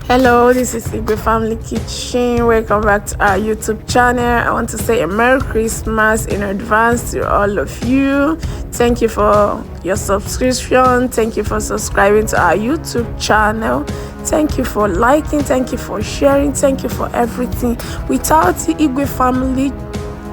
Hello, this is Igwe Family Kitchen. Welcome back to our YouTube channel. I want to say a Merry Christmas in advance to all of you. Thank you for your subscription. Thank you for subscribing to our YouTube channel. Thank you for liking. Thank you for sharing. Thank you for everything. Without the Igwe Family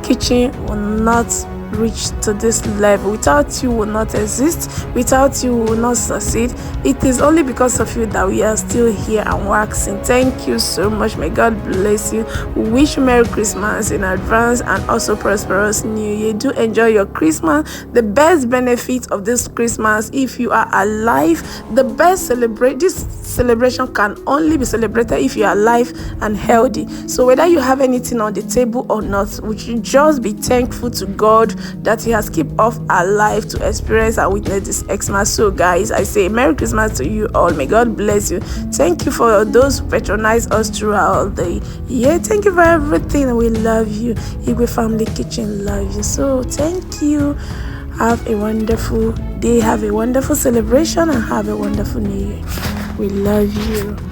Kitchen will not reach to this level. Without you will not exist. Without you will not succeed. It is only because of you that we are still here and waxing. Thank you so much. May God bless you. We wish you Merry Christmas in advance and also prosperous New Year. Do enjoy your Christmas. The best benefit of this Christmas, if you are alive, this celebration can only be celebrated if you are alive and healthy. So whether you have anything on the table or not, we should just be thankful to God that He has kept us alive to experience and witness this Xmas. So guys, I say Merry Christmas to you all. May God bless you. Thank you for those who patronize us throughout the year. Thank you for everything. We love you. Igwe Family Kitchen love you. So thank you. Have a wonderful day. Have a wonderful celebration and have a wonderful New Year. We love you.